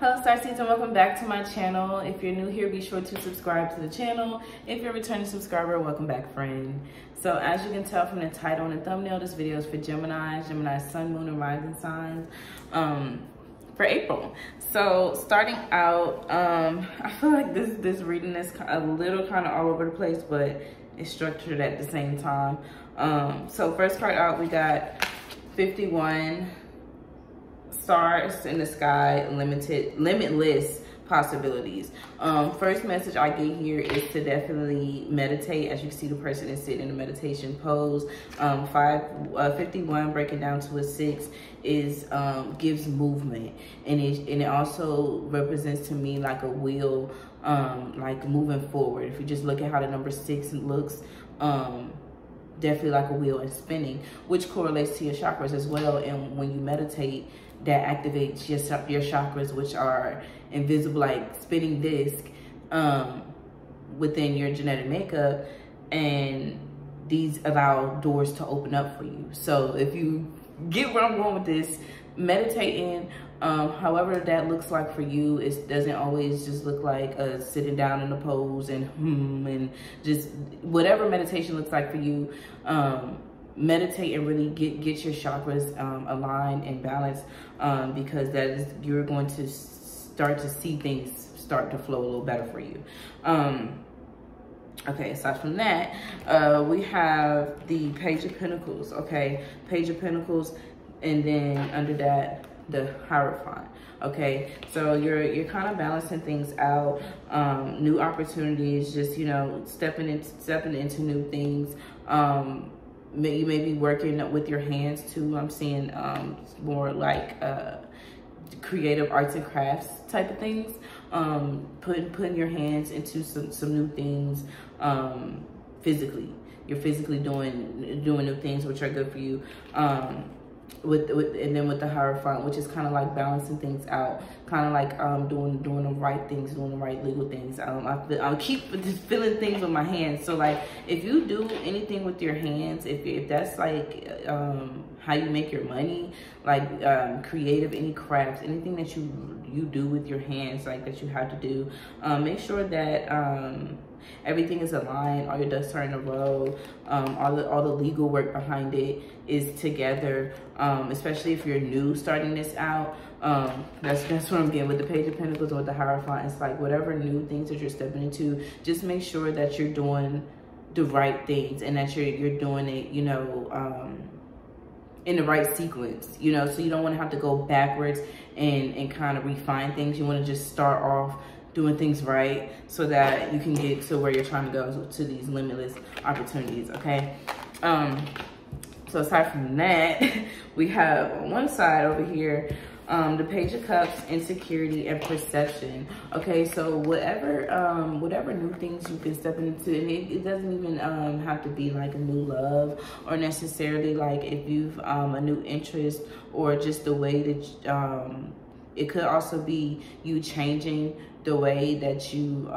Hello Starseeds, and welcome back to my channel. If you're new here, be sure to subscribe to the channel. If you're a returning subscriber, welcome back, friend. So as you can tell from the title and the thumbnail, this video is for Gemini's sun, moon, and rising signs for April. So starting out, I feel like this reading is a little kind of all over the place, but it's structured at the same time. So first card out, we got 51 stars in the sky, limitless possibilities. First message I get here is to definitely meditate. As you can see, the person is sitting in a meditation pose. 51 breaking down to a 6 is gives movement, and it also represents to me like a wheel, like moving forward. If you just look at how the number 6 looks, definitely like a wheel and spinning, which correlates to your chakras as well. And when you meditate, that activates your chakras, which are invisible, like spinning disc within your genetic makeup, and these allow doors to open up for you. So if you get where I'm going with this, meditating, however that looks like for you, it doesn't always just look like sitting down in a pose and just whatever meditation looks like for you. Meditate and really get your chakras aligned and balanced, because you're going to start to see things start to flow a little better for you. Okay, aside from that, we have the Page of Pentacles. Okay, Page of Pentacles, and then under that, the Hierophant. Okay, so you're kind of balancing things out, new opportunities, just, you know, stepping into new things. You may be working with your hands too. I'm seeing more like creative arts and crafts type of things. Putting your hands into some new things physically. You're physically doing new things which are good for you. And then with the Hierophant, which is kind of like balancing things out, kind of like doing the right things, doing the right legal things. I keep just feeling things with my hands. So like, if you do anything with your hands, if that's like how you make your money, like creative, any crafts, anything that you do with your hands, like that you have to do, make sure that everything is aligned, all your ducks are in a row, all the legal work behind it is together, especially if you're new starting this out. That's what I'm getting with the Page of Pentacles and with the Hierophant. It's like whatever new things that you're stepping into, just make sure that you're doing the right things and that you're doing it, you know, in the right sequence, you know, so you don't want to have to go backwards and kind of refine things. You want to just start off doing things right so that you can get to where you're trying to go, to these limitless opportunities. Okay, so aside from that, we have on one side over here the Page of Cups, insecurity and perception. Okay, so whatever new things you can step into, and it doesn't even have to be like a new love, or necessarily like if you've a new interest, or just the way that it could also be you changing the way that you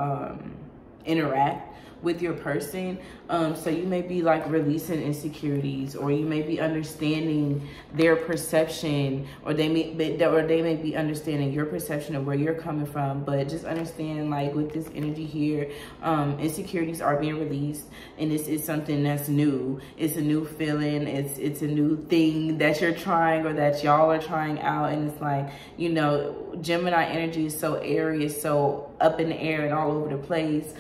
interact with your person. So you may be like releasing insecurities, or you may be understanding their perception, or they may be understanding your perception of where you're coming from. But just understand, like with this energy here, insecurities are being released, and this is something that's new. It's a new feeling. It's a new thing that you're trying, or that y'all are trying out. And it's like, you know, Gemini energy is so airy, it's so up in the air and all over the place.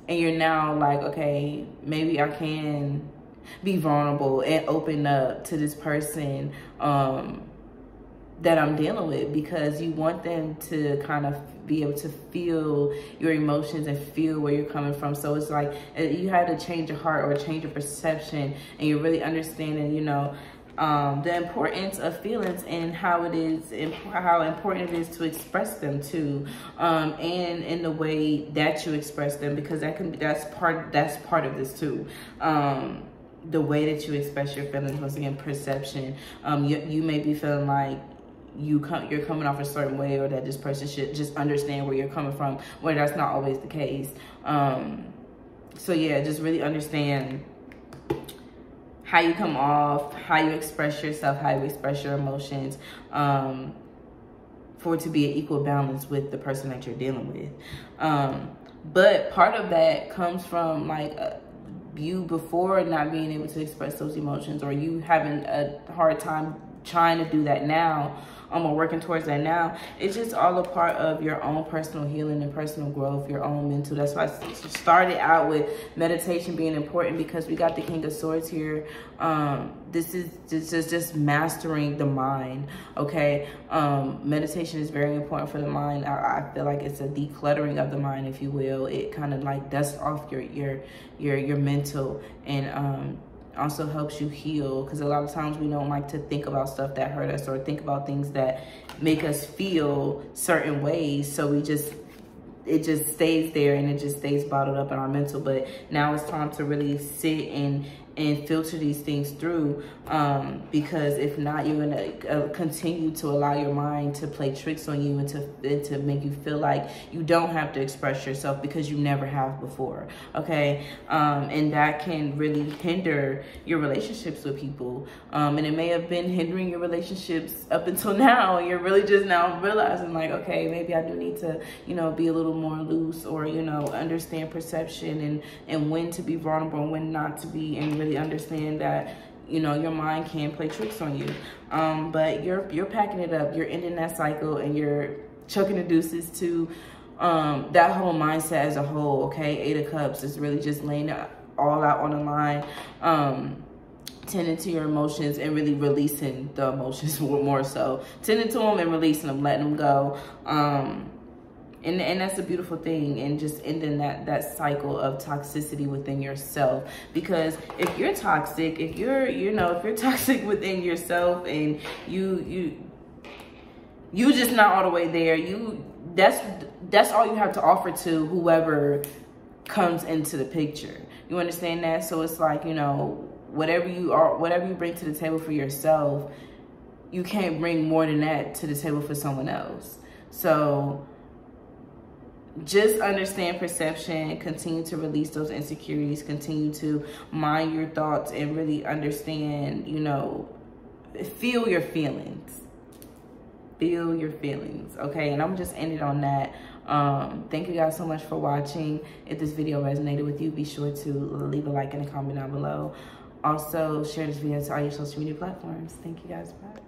And you're now like, okay, maybe I can be vulnerable and open up to this person that I'm dealing with, because you want them to kind of be able to feel your emotions and feel where you're coming from. So it's like you had to change your heart or change your perception, and you're really understanding, you know, the importance of feelings and how important it is to express them too, and in the way that you express them, because that's part of this too. The way that you express your feelings, once again, perception. You may be feeling like you're coming off a certain way, or that this person should just understand where you're coming from, where that's not always the case. So yeah, just really understand how you come off, how you express yourself, how you express your emotions. for it to be an equal balance with the person that you're dealing with. But part of that comes from like you before not being able to express those emotions, or you having a hard time trying to do that now, or working towards that now. It's just all a part of your own personal healing and personal growth, your own mental. That's why I started out with meditation being important, because we got the King of Swords here. This is just mastering the mind, okay? Meditation is very important for the mind. I feel like it's a decluttering of the mind, if you will. It kind of like dusts off your mental, and also helps you heal, because a lot of times we don't like to think about stuff that hurt us, or think about things that make us feel certain ways, so it just stays there, and it just stays bottled up in our mental. But now it's time to really sit and filter these things through, because if not, you're gonna continue to allow your mind to play tricks on you, and to make you feel like you don't have to express yourself because you never have before, okay? And that can really hinder your relationships with people, and it may have been hindering your relationships up until now, and you're really just now realizing like, okay, maybe I do need to, you know, be a little more loose, or, you know, understand perception, and when to be vulnerable and when not to be, and really understand that, you know, your mind can play tricks on you. But you're packing it up, you're ending that cycle, and you're chucking the deuces to that whole mindset as a whole, okay? 8 of Cups is really just laying it all out on the line, tending to your emotions and really releasing the emotions more so. Tending to them and releasing them, letting them go. And that's a beautiful thing, and just ending that cycle of toxicity within yourself. Because if you're toxic, if you're toxic within yourself, and you just not all the way there, that's all you have to offer to whoever comes into the picture. You understand that? So it's like, you know, whatever you bring to the table for yourself, you can't bring more than that to the table for someone else. So just understand perception, continue to release those insecurities, continue to mind your thoughts, and really understand, you know, feel your feelings. Feel your feelings, okay? And I'm just ending on that. Thank you guys so much for watching. If this video resonated with you, be sure to leave a like and a comment down below. Also, share this video to all your social media platforms. Thank you guys. Bye.